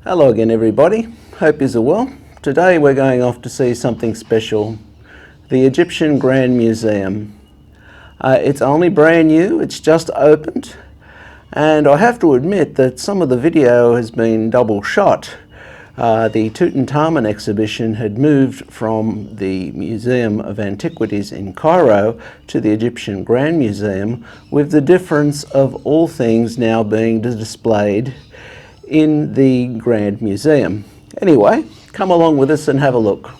Hello again everybody, hope you're well. Today we're going off to see something special, the Egyptian Grand Museum. It's only brand new, it's just opened, and I have to admit that some of the video has been double shot. The Tutankhamun exhibition had moved from the Museum of Antiquities in Cairo to the Egyptian Grand Museum, with the difference of all things now being displayed in the Grand Museum. Anyway, come along with us and have a look.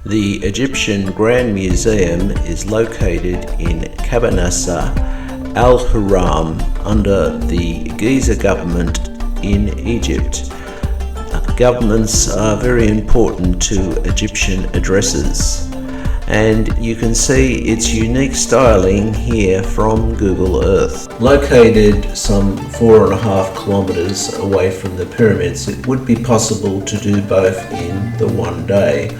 The Egyptian Grand Museum is located in Cabanassa, Al Haram, under the Giza government in Egypt. Governments are very important to Egyptian addresses, and you can see its unique styling here from Google Earth. Located some 4.5 kilometers away from the pyramids, it would be possible to do both in the one day,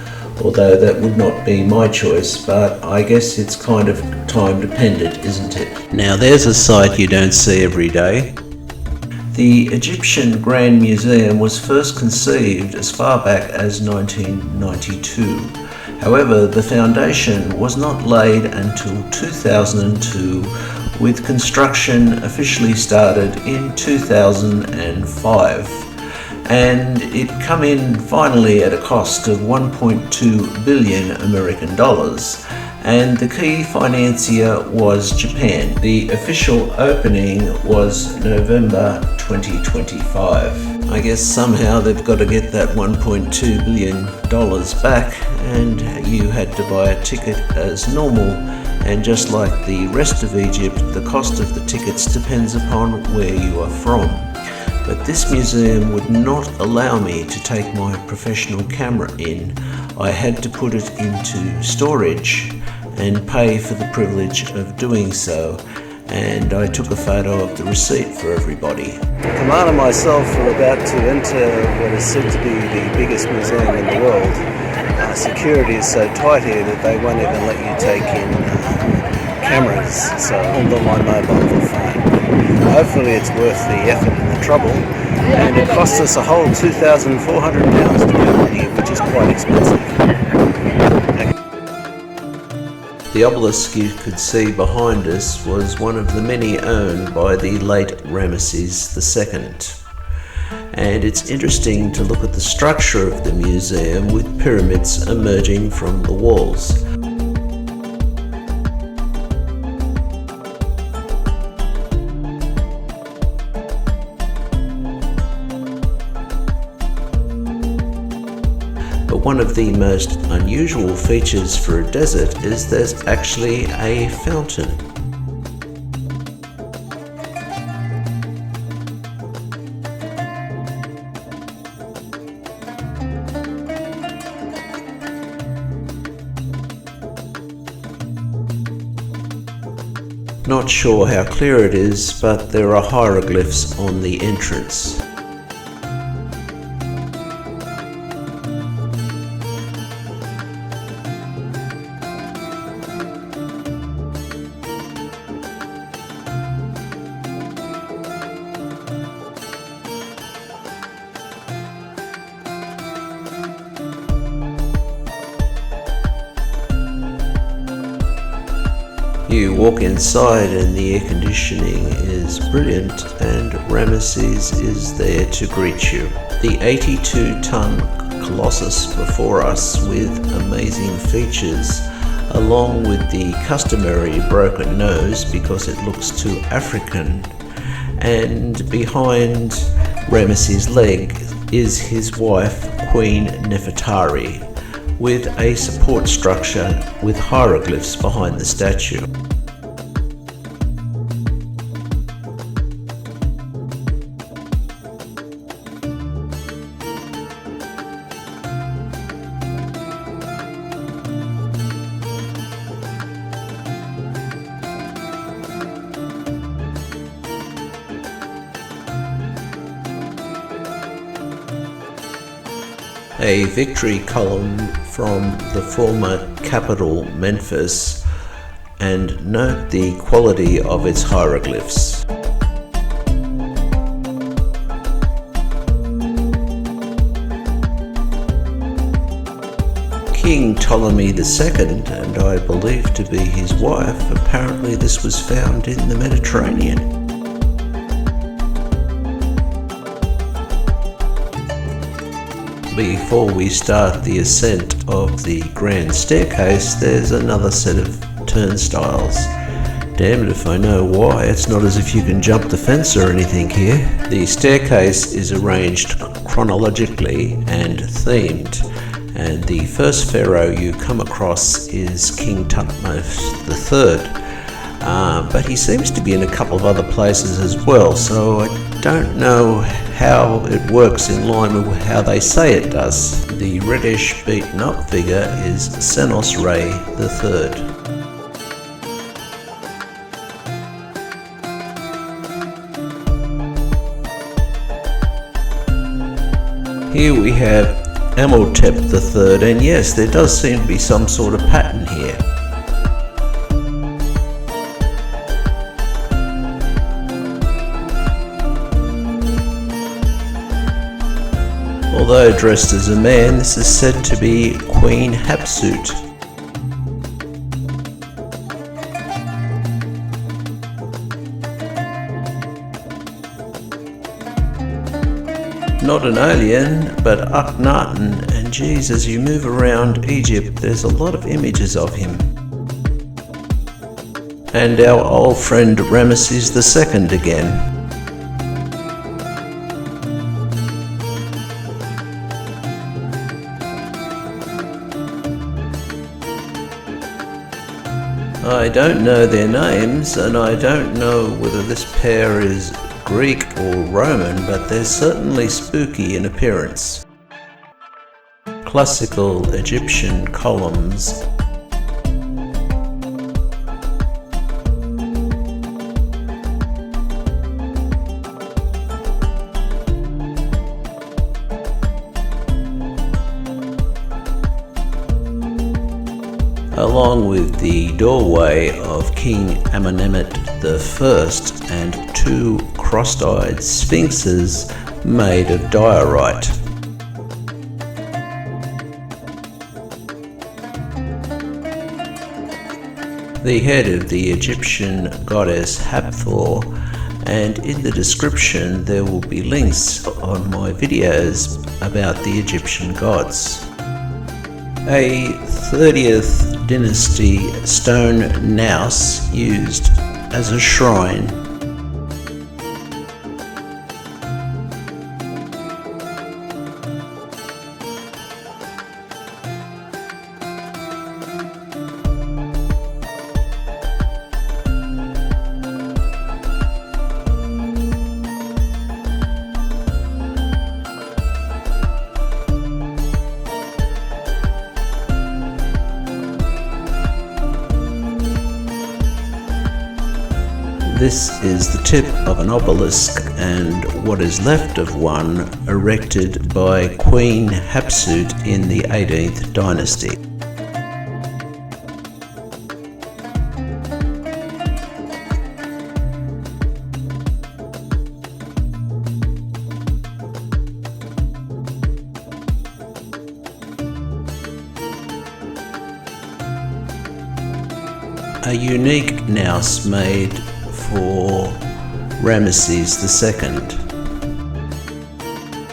although that would not be my choice, but I guess it's kind of time dependent, isn't it? Now there's a sight you don't see every day. The Egyptian Grand Museum was first conceived as far back as 1992. However, the foundation was not laid until 2002, with construction officially started in 2005. And it come in finally at a cost of 1.2 billion American dollars, and the key financier was Japan. The official opening was November 2025. I guess somehow they've got to get that 1.2 billion dollars back, and you had to buy a ticket as normal. And just like the rest of Egypt, the cost of the tickets depends upon where you are from. But this museum would not allow me to take my professional camera in. I had to put it into storage and pay for the privilege of doing so. And I took a photo of the receipt for everybody. Kamal and myself are about to enter what is said to be the biggest museum in the world. Security is so tight here that they won't even let you take in cameras, so on my mobile phone. Hopefully it's worth the effort and the trouble, and it cost us a whole £2,400 to go in here, which is quite expensive. The obelisk you could see behind us was one of the many owned by the late Ramesses II. And it's interesting to look at the structure of the museum with pyramids emerging from the walls. But one of the most unusual features for a desert is there's actually a fountain. Not sure how clear it is, but there are hieroglyphs on the entrance. You walk inside and the air conditioning is brilliant, and Ramesses is there to greet you. The 82-ton Colossus before us with amazing features, along with the customary broken nose because it looks too African, and behind Ramesses' leg is his wife, Queen Nefertari, with a support structure with hieroglyphs behind the statue. A victory column from the former capital Memphis, and note the quality of its hieroglyphs. King Ptolemy II, and I believe to be his wife, apparently this was found in the Mediterranean. Before we start the ascent of the grand staircase, there's another set of turnstiles. Damned if I know why. It's not as if you can jump the fence or anything here. The staircase is arranged chronologically and themed, and the first pharaoh you come across is King Thutmose III. But he seems to be in a couple of other places as well, so I don't know how it works in line with how they say it does. The reddish beaten up figure is Senos Ray III. Here we have Amenhotep III, and yes, there does seem to be some sort of pattern here. Although dressed as a man, this is said to be Queen Hatshepsut. Not an alien, but Akhenaten, and geez, as you move around Egypt, there's a lot of images of him. And our old friend Ramesses II again. I don't know their names, and I don't know whether this pair is Greek or Roman, but they're certainly spooky in appearance. Classical Egyptian columns. Along with the doorway of King Amenemhet I and two cross-eyed sphinxes made of diorite. The head of the Egyptian goddess Hathor, and in the description there will be links on my videos about the Egyptian gods. A 30th dynasty stone naos used as a shrine. This is the tip of an obelisk and what is left of one erected by Queen Hatshepsut in the 18th dynasty. A unique naos made for Ramesses II.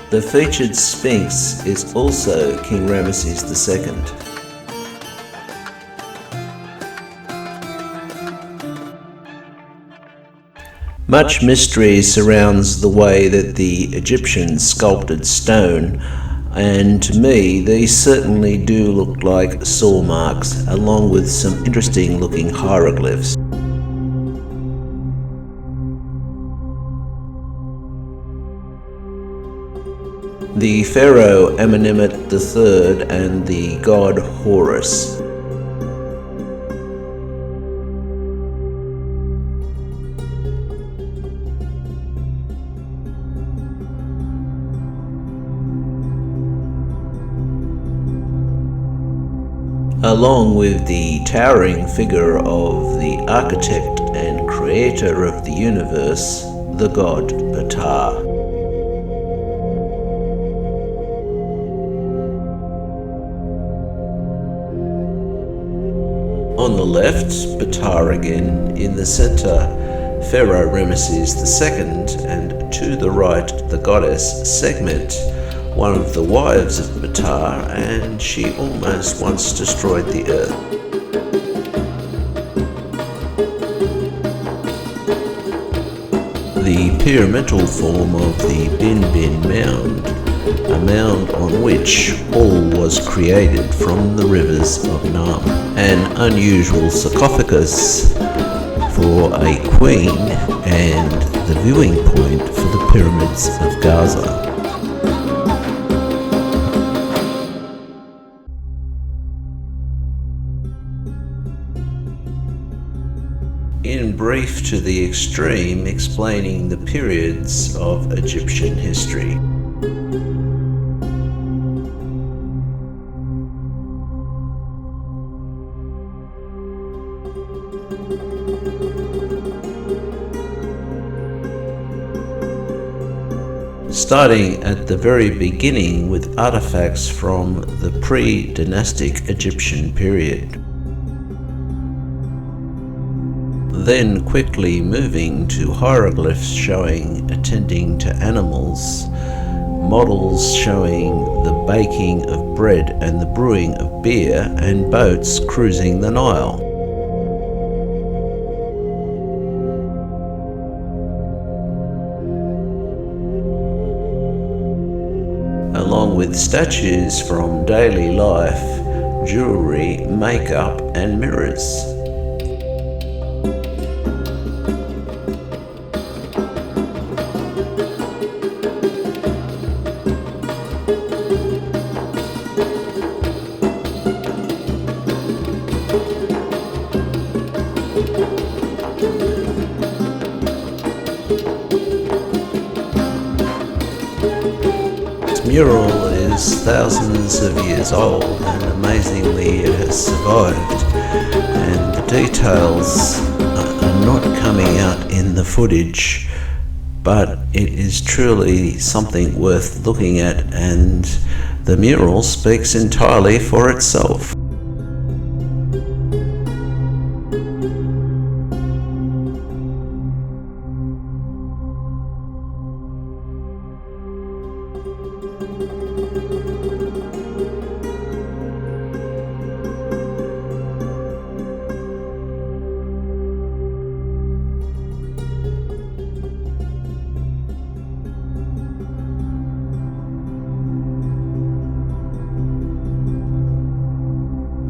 The featured Sphinx is also King Ramesses II. Much mystery surrounds the way that the Egyptians sculpted stone. And to me, these certainly do look like saw marks, along with some interesting looking hieroglyphs. The pharaoh Amenemhet III and the god Horus. Along with the towering figure of the architect and creator of the universe, the god Ptah. On the left, Ptah again, in the center, Pharaoh Ramesses II, and to the right, the goddess Sekhmet, one of the wives of Ptah, and she almost once destroyed the earth. The pyramidal form of the Bin Bin mound, a mound on which all was created from the rivers of Nam, an unusual sarcophagus for a queen and the viewing point for the pyramids of Gaza. In brief to the extreme, explaining the periods of Egyptian history. Starting at the very beginning with artifacts from the pre-dynastic Egyptian period. Then quickly moving to hieroglyphs showing attending to animals, models showing the baking of bread and the brewing of beer, and boats cruising the Nile. Along with statues from daily life, jewelry, makeup, and mirrors. Mural is thousands of years old, and amazingly it has survived, and the details are not coming out in the footage, but it is truly something worth looking at, and the mural speaks entirely for itself.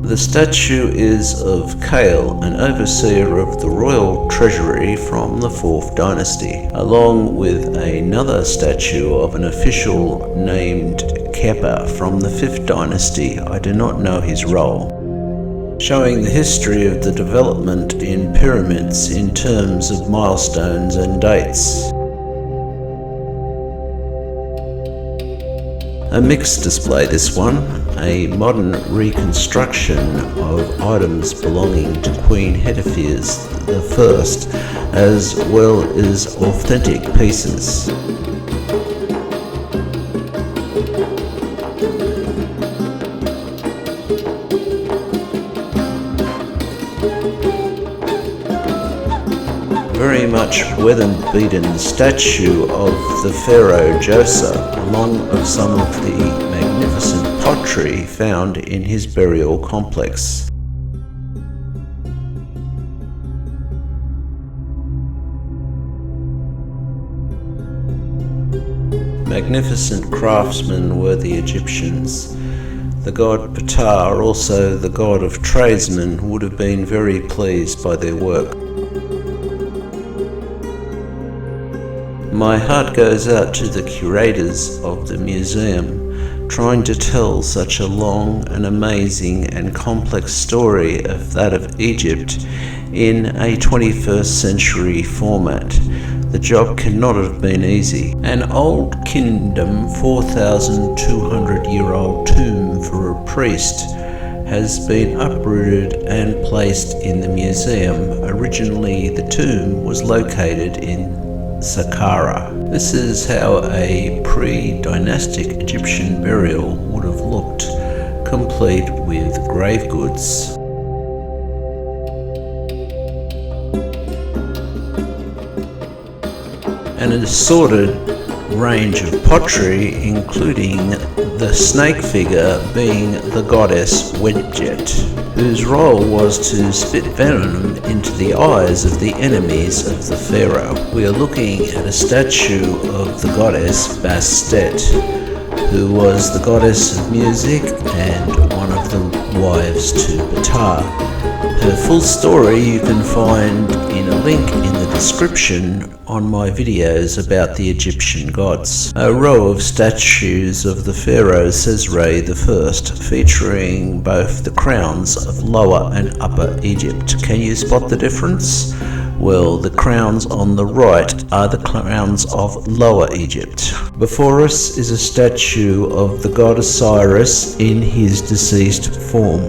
The statue is of Kale, an overseer of the royal treasury from the 4th dynasty, along with another statue of an official named Kepa from the 5th dynasty. I do not know his role, showing the history of the development in pyramids in terms of milestones and dates. A mixed display, this one, a modern reconstruction of items belonging to Queen Hetepheres I, as well as authentic pieces. Very much weather-beaten statue of the pharaoh Djoser, along with some of the magnificent pottery found in his burial complex. magnificent craftsmen were the Egyptians. The god Ptah, also the god of tradesmen, would have been very pleased by their work. My heart goes out to the curators of the museum, trying to tell such a long and amazing and complex story of that of Egypt in a 21st century format. The job cannot have been easy. An old kingdom 4,200-year-old tomb for a priest has been uprooted and placed in the museum. Originally, the tomb was located in Saqqara. This is how a pre-dynastic Egyptian burial would have looked, complete with grave goods. An assorted range of pottery, including the snake figure being the goddess Wedjet, whose role was to spit venom into the eyes of the enemies of the pharaoh. We are looking at a statue of the goddess Bastet, who was the goddess of music and one of the wives to Ptah. Her full story you can find in a link in the description on my videos about the Egyptian gods. A row of statues of the pharaoh Sesre I, featuring both the crowns of Lower and Upper Egypt. Can you spot the difference? Well, the crowns on the right are the crowns of Lower Egypt. Before us is a statue of the god Osiris in his deceased form,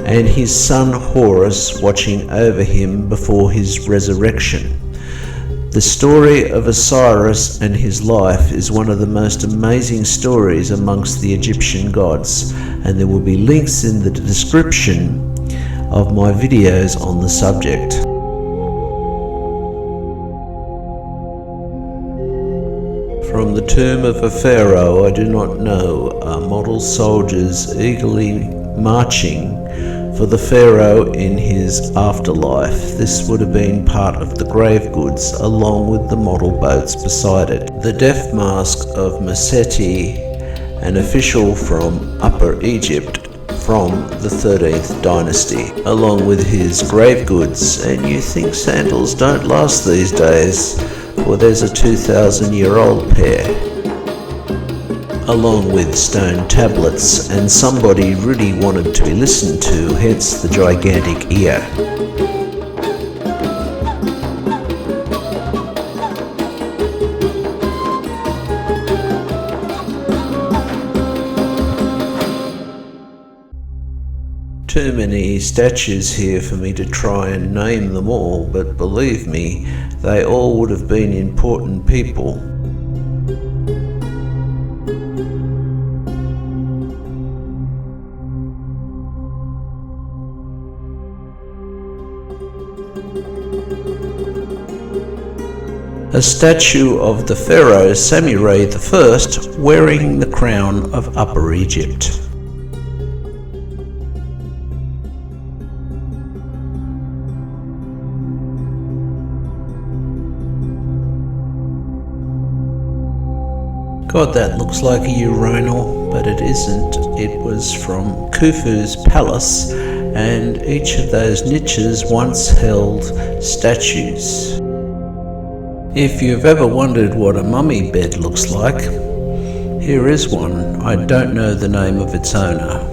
and his son Horus watching over him before his resurrection. The story of Osiris and his life is one of the most amazing stories amongst the Egyptian gods, and there will be links in the description of my videos on the subject. From the tomb of a pharaoh I do not know are model soldiers eagerly marching for the pharaoh in his afterlife. This would have been part of the grave goods along with the model boats beside it. The death mask of Meseti, an official from Upper Egypt from the 13th dynasty, along with his grave goods. And you think sandals don't last these days? Well, there's a 2,000-year-old pair, along with stone tablets, and somebody really wanted to be listened to, hence the gigantic ear. Too many statues here for me to try and name them all, but believe me, they all would have been important people. A statue of the pharaoh Samurai I wearing the crown of Upper Egypt. God, that looks like a urinal, but it isn't. It was from Khufu's palace, and each of those niches once held statues. If you've ever wondered what a mummy bed looks like, here is one. I don't know the name of its owner.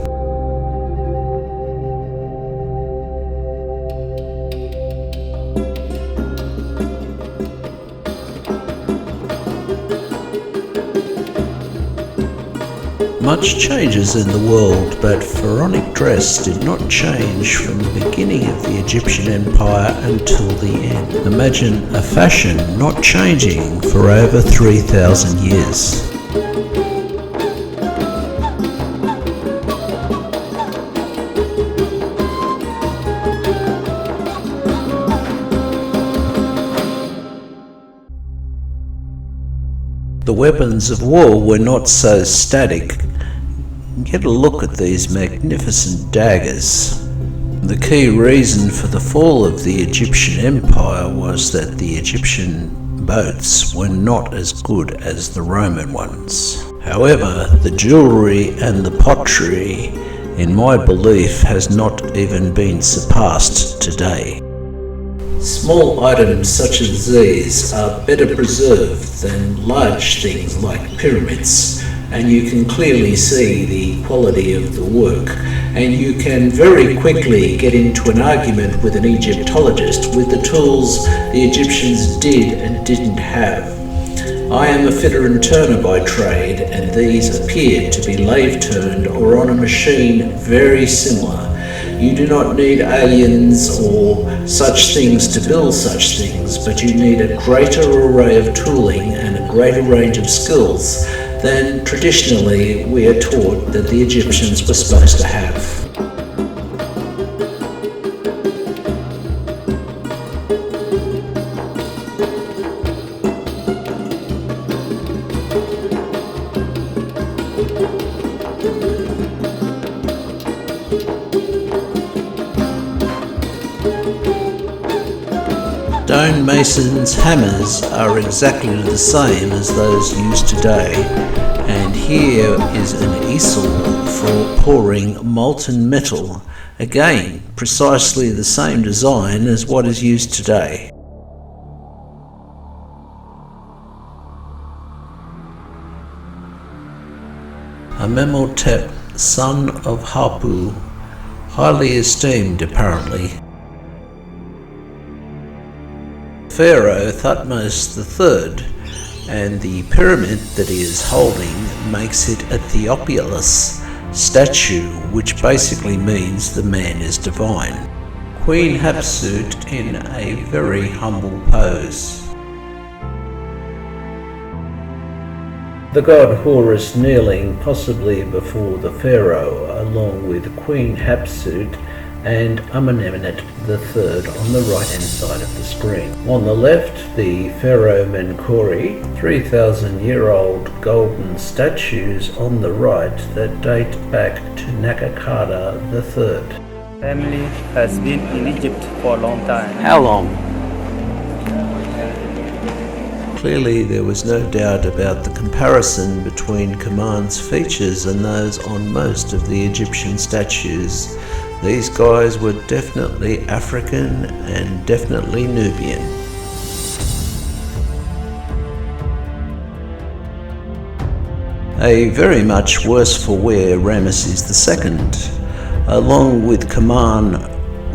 Much changes in the world, but pharaonic dress did not change from the beginning of the Egyptian Empire until the end. Imagine a fashion not changing for over 3,000 years. The weapons of war were not so static. Get a look at these magnificent daggers. The key reason for the fall of the Egyptian Empire was that the Egyptian boats were not as good as the Roman ones. However, the jewellery and the pottery, in my belief, has not even been surpassed today. Small items such as these are better preserved than large things like pyramids, and you can clearly see the quality of the work, and you can very quickly get into an argument with an Egyptologist with the tools the Egyptians did and didn't have. I am a fitter and turner by trade, and these appear to be lathe turned or on a machine very similar. You do not need aliens or such things to build such things, but you need a greater array of tooling and a greater range of skills than traditionally we are taught that the Egyptians were supposed to have. Stonemasons' hammers are exactly the same as those used today, and here is an easel for pouring molten metal, again precisely the same design as what is used today. Amenhotep, son of Hapu, highly esteemed apparently. Pharaoh Thutmose III, and the pyramid that he is holding makes it a Theophilus statue, which basically means the man is divine. Queen Hatshepsut in a very humble pose. The god Horus kneeling possibly before the pharaoh, along with Queen Hatshepsut and Amenemhet III on the right hand side of the screen. On the left, the Pharaoh Menkaure, 3,000-year-old golden statues on the right that date back to Naqadkhnum III. Family has been in Egypt for a long time. How long? Clearly there was no doubt about the comparison between Kaman's features and those on most of the Egyptian statues. These guys were definitely African and definitely Nubian. A very much worse for wear Ramesses II, along with Kaman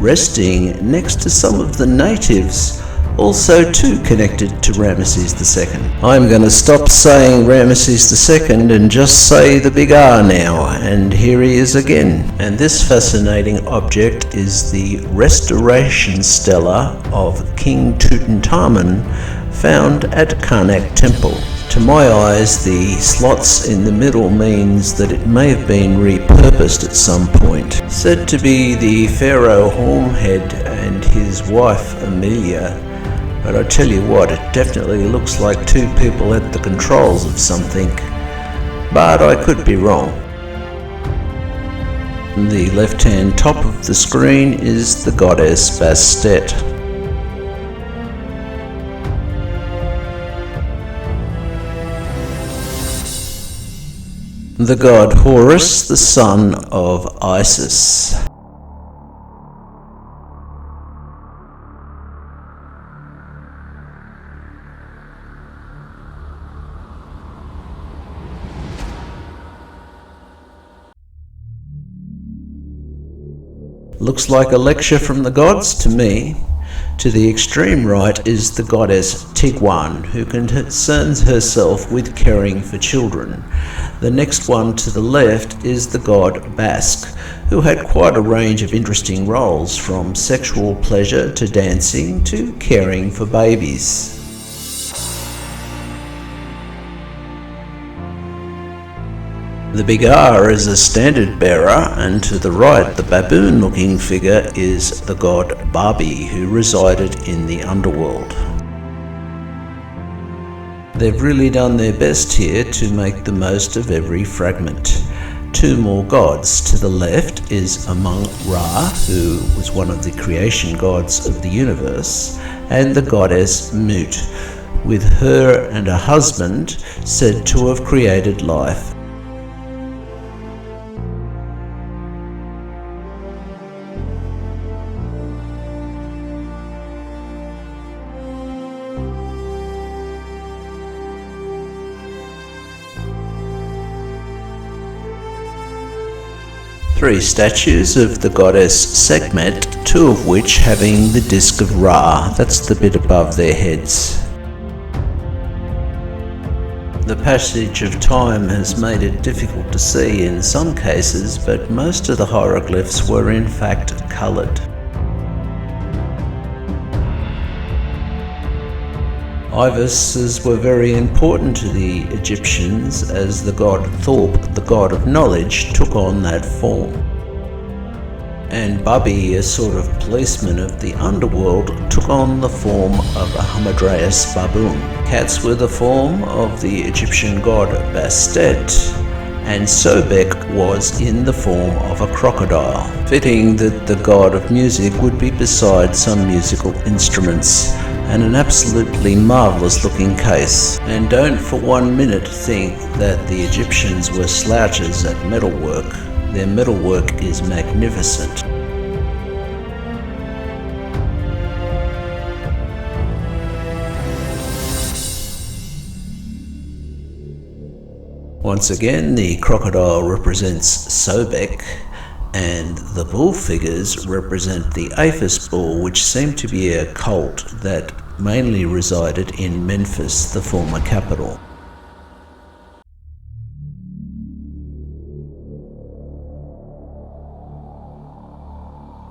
resting next to some of the natives, also too connected to Ramesses II. I'm going to stop saying Ramesses II and just say the big R now, and here he is again. And this fascinating object is the restoration stela of King Tutankhamun found at Karnak Temple. To my eyes, the slots in the middle means that it may have been repurposed at some point. Said to be the pharaoh Horemheb and his wife Amelia, but I tell you what, it definitely looks like two people at the controls of something, but I could be wrong. The left-hand top of the screen is the goddess Bastet. The god Horus, the son of Isis. Looks like a lecture from the gods to me. To the extreme right is the goddess Tigwan, who concerns herself with caring for children. The next one to the left is the god Basq, who had quite a range of interesting roles, from sexual pleasure to dancing to caring for babies. The big R is a standard bearer, and to the right, the baboon-looking figure is the god Babi, who resided in the underworld. They've really done their best here to make the most of every fragment. Two more gods. To the left is Amun-Ra, who was one of the creation gods of the universe, and the goddess Mut, with her and her husband said to have created life. Three statues of the goddess Sekhmet, two of which having the disc of Ra, that's the bit above their heads. The passage of time has made it difficult to see in some cases, but most of the hieroglyphs were in fact coloured. Ibises were very important to the Egyptians as the god Thorpe, the god of knowledge, took on that form. And Babi, a sort of policeman of the underworld, took on the form of a Hamadryas baboon. Cats were the form of the Egyptian god Bastet, and Sobek was in the form of a crocodile. Fitting that the god of music would be beside some musical instruments, and an absolutely marvellous looking case. And don't for 1 minute think that the Egyptians were slouches at metalwork. Their metalwork is magnificent. Once again, the crocodile represents Sobek, and the bull figures represent the Apis bull, which seemed to be a cult that mainly resided in Memphis, the former capital.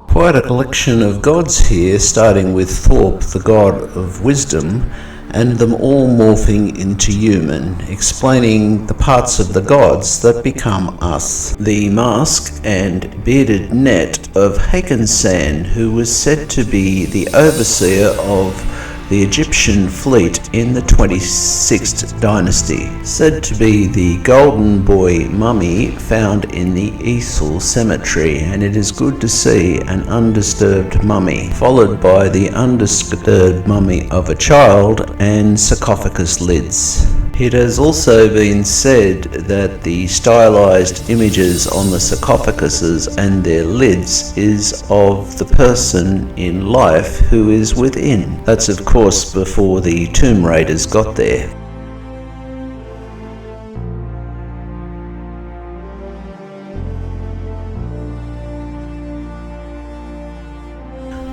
Quite a collection of gods here, starting with Thorpe, the god of wisdom, and them all morphing into human, explaining the parts of the gods that become us. The mask and bearded net of Hakensan, who was said to be the overseer of the Egyptian fleet in the 26th dynasty, said to be the golden boy mummy found in the Esil cemetery, and it is good to see an undisturbed mummy, followed by the undisturbed mummy of a child and sarcophagus lids. It has also been said that the stylized images on the sarcophaguses and their lids is of the person in life who is within. That's of course before the tomb raiders got there.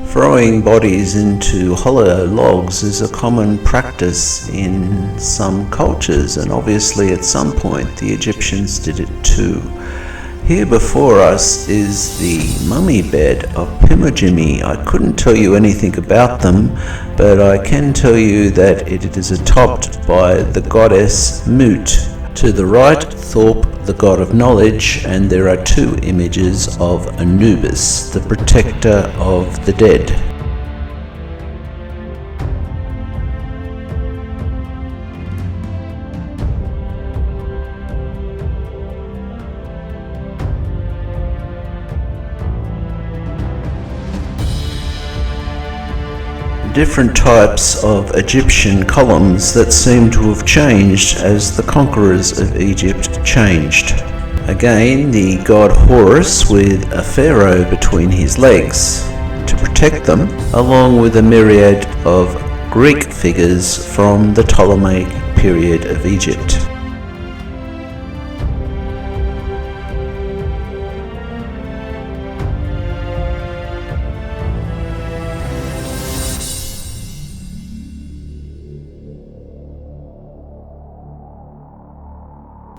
Throwing bodies into hollow logs is a common practice in some cultures, and obviously at some point the Egyptians did it too. Here before us is the mummy bed of Pimajimi. I couldn't tell you anything about them, but I can tell you that it is topped by the goddess Mut. To the right, Thorpe, the god of knowledge, and there are two images of Anubis, the protector of the dead. Different types of Egyptian columns that seem to have changed as the conquerors of Egypt changed. Again, the god Horus with a pharaoh between his legs to protect them, along with a myriad of Greek figures from the Ptolemaic period of Egypt.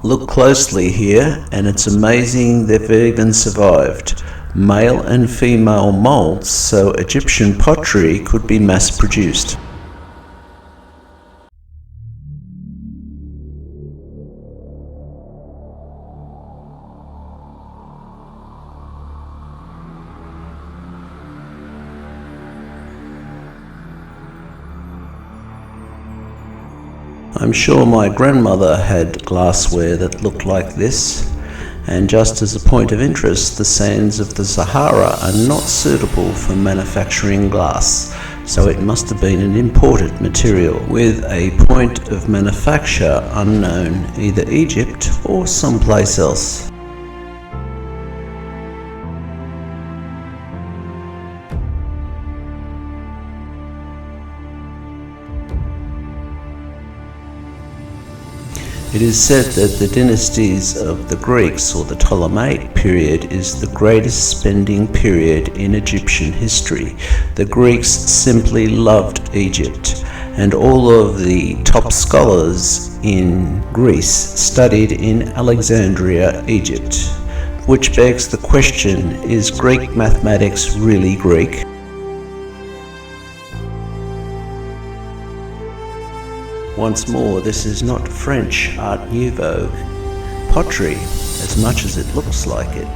Look closely here, and it's amazing they've even survived. Male and female molds, so Egyptian pottery could be mass produced. I'm sure my grandmother had glassware that looked like this, and just as a point of interest, the sands of the Sahara are not suitable for manufacturing glass, so it must have been an imported material with a point of manufacture unknown, either Egypt or someplace else. It is said that the dynasties of the Greeks, or the Ptolemaic period, is the greatest spending period in Egyptian history. The Greeks simply loved Egypt, and all of the top scholars in Greece studied in Alexandria, Egypt. Which begs the question, is Greek mathematics really Greek? Once more, this is not French Art Nouveau pottery, as much as it looks like it.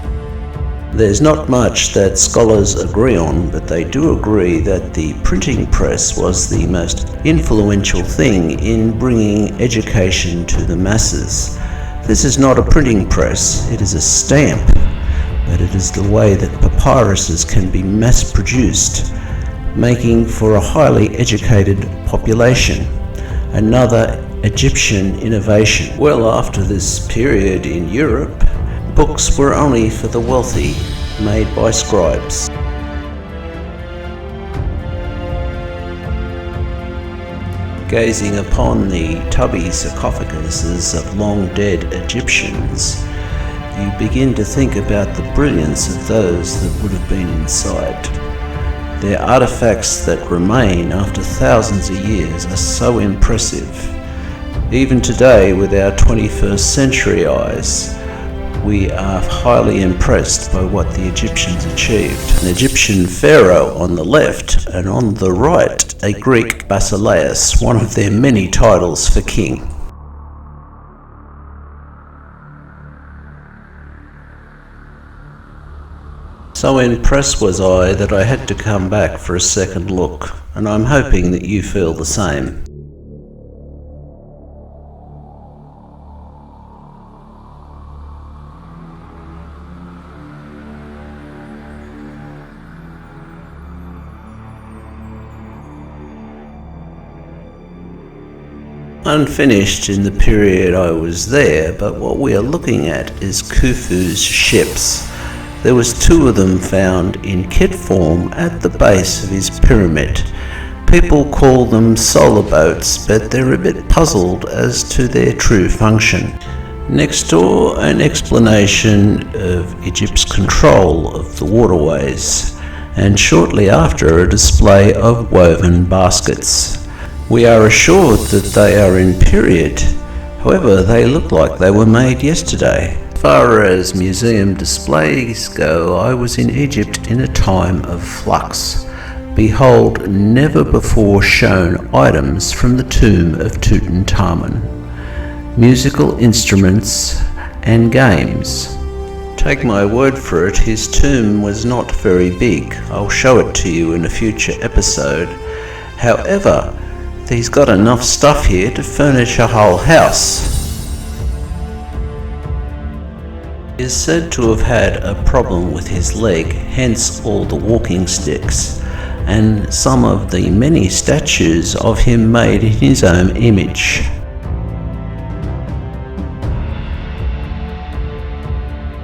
There's not much that scholars agree on, but they do agree that the printing press was the most influential thing in bringing education to the masses. This is not a printing press, it is a stamp, but it is the way that papyruses can be mass-produced, making for a highly educated population. Another Egyptian innovation. Well, after this period in Europe, books were only for the wealthy, made by scribes. Gazing upon the tubby sarcophaguses of long-dead Egyptians, you begin to think about the brilliance of those that would have been inside. Their artifacts that remain after thousands of years are so impressive. Even today, with our 21st century eyes, we are highly impressed by what the Egyptians achieved. An Egyptian pharaoh on the left, and on the right, a Greek basileus, one of their many titles for king. So impressed was I that I had to come back for a second look, and I'm hoping that you feel the same. Unfinished in the period I was there, but what we are looking at is Khufu's ships. There was 2 of them found in kit form at the base of his pyramid. People call them solar boats, but they're a bit puzzled as to their true function. Next door, an explanation of Egypt's control of the waterways, and shortly after, a display of woven baskets. We are assured that they are in period, however they look like they were made yesterday. As far as museum displays go, I was in Egypt in a time of flux. Behold, never before shown items from the tomb of Tutankhamun, musical instruments and games. Take my word for it, his tomb was not very big. I'll show it to you in a future episode. However, he's got enough stuff here to furnish a whole house. He is said to have had a problem with his leg, hence all the walking sticks, and some of the many statues of him made in his own image.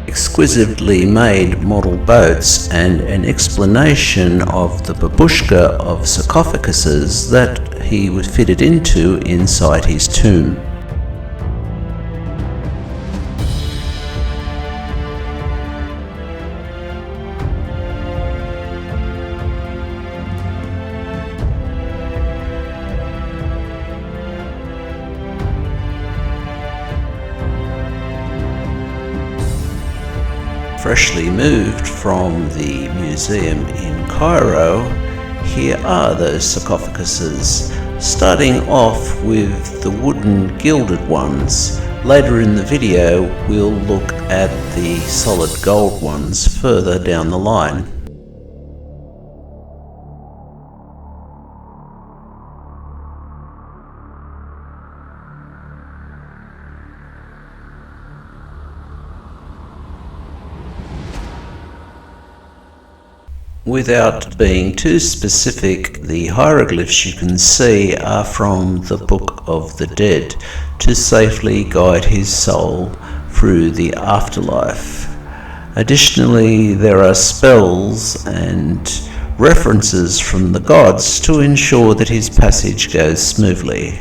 Exquisitely made model boats and an explanation of the babushka of sarcophaguses that he was fitted into inside his tomb. Freshly moved from the museum in Cairo, here are those sarcophaguses, starting off with the wooden gilded ones. Later in the video we'll look at the solid gold ones further down the line. Without being too specific, the hieroglyphs you can see are from the Book of the Dead to safely guide his soul through the afterlife. Additionally, there are spells and references from the gods to ensure that his passage goes smoothly.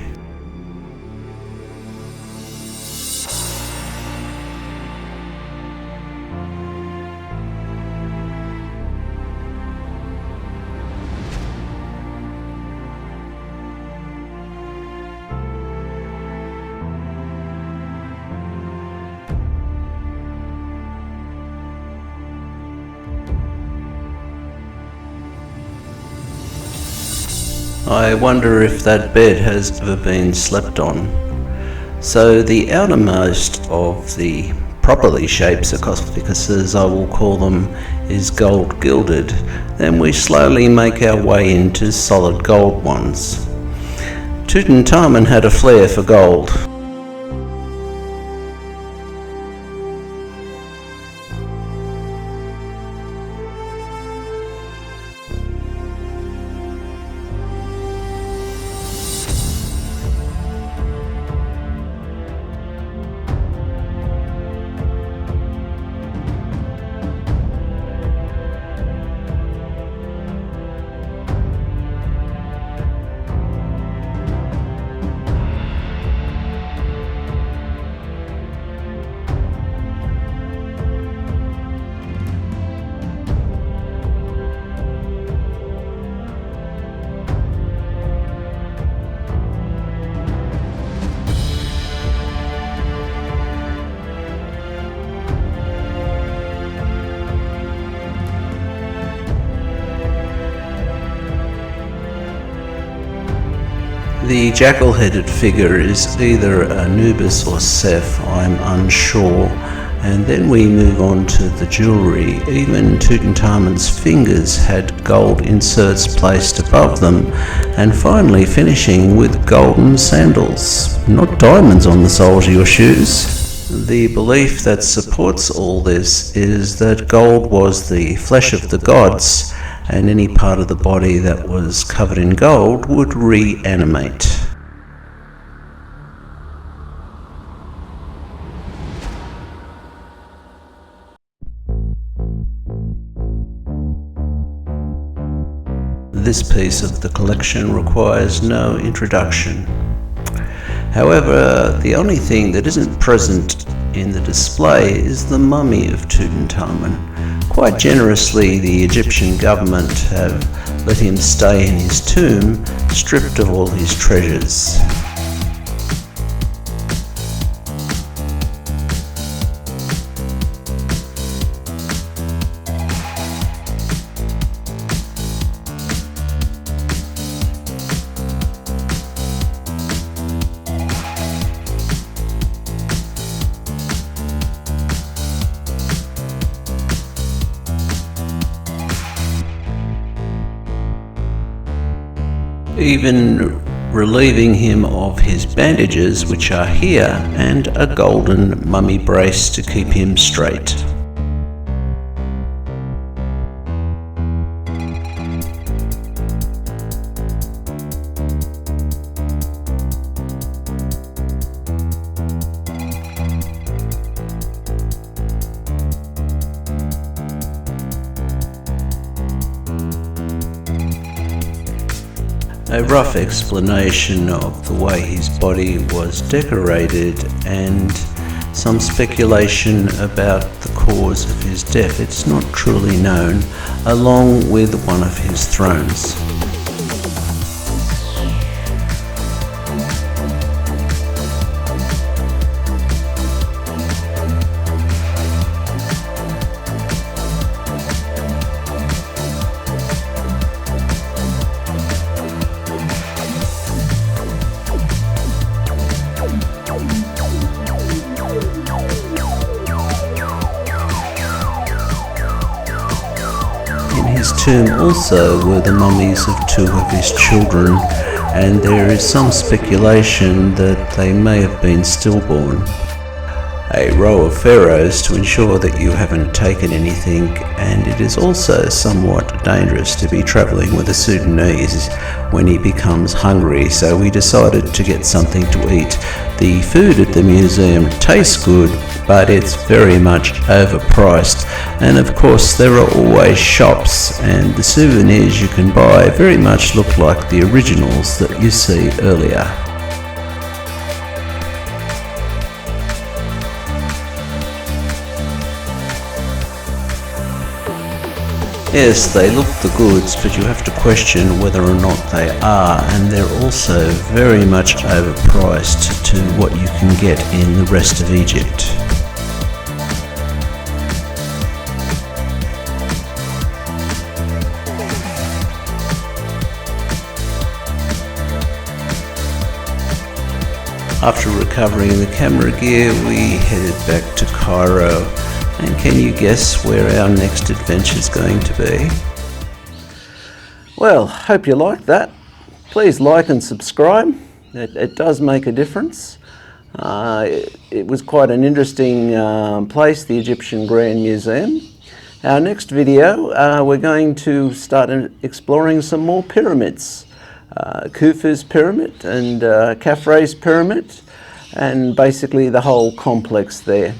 I wonder if that bed has ever been slept on. So the outermost of the properly shaped sarcophaguses, I will call them, is gold gilded. Then we slowly make our way into solid gold ones. Tutankhamun had a flair for gold. The jackal-headed figure is either Anubis or Seth, I'm unsure. And then we move on to the jewellery. Even Tutankhamun's fingers had gold inserts placed above them, and finally finishing with golden sandals, not diamonds on the soles of your shoes. The belief that supports all this is that gold was the flesh of the gods, and any part of the body that was covered in gold would reanimate. This piece of the collection requires no introduction. However, the only thing that isn't present in the display is the mummy of Tutankhamun. Quite generously, the Egyptian government have let him stay in his tomb, stripped of all his treasures. Even relieving him of his bandages, which are here, and a golden mummy brace to keep him straight. A rough explanation of the way his body was decorated and some speculation about the cause of his death. It's not truly known, along with one of his thrones. In his tomb also were the mummies of two of his children, and there is some speculation that they may have been stillborn. a row of pharaohs to ensure that you haven't taken anything, and it is also somewhat dangerous to be travelling with a Sudanese when he becomes hungry, so we decided to get something to eat. The food at the museum tastes good, but it's very much overpriced, and of course there are always shops, and the souvenirs you can buy very much look like the originals that you see earlier. Yes, they look the goods, but you have to question whether or not they are, and they're also very much overpriced to what you can get in the rest of Egypt. After recovering the camera gear, we headed back to Cairo. And can you guess where our next adventure is going to be? Well, hope you liked that. Please like and subscribe. It does make a difference. It was quite an interesting place, the Egyptian Grand Museum. Our next video, we're going to start exploring some more pyramids. Khufu's pyramid and Khafre's pyramid, and basically the whole complex there.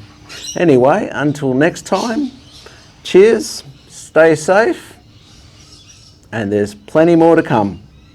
Anyway, until next time, cheers, stay safe, and there's plenty more to come.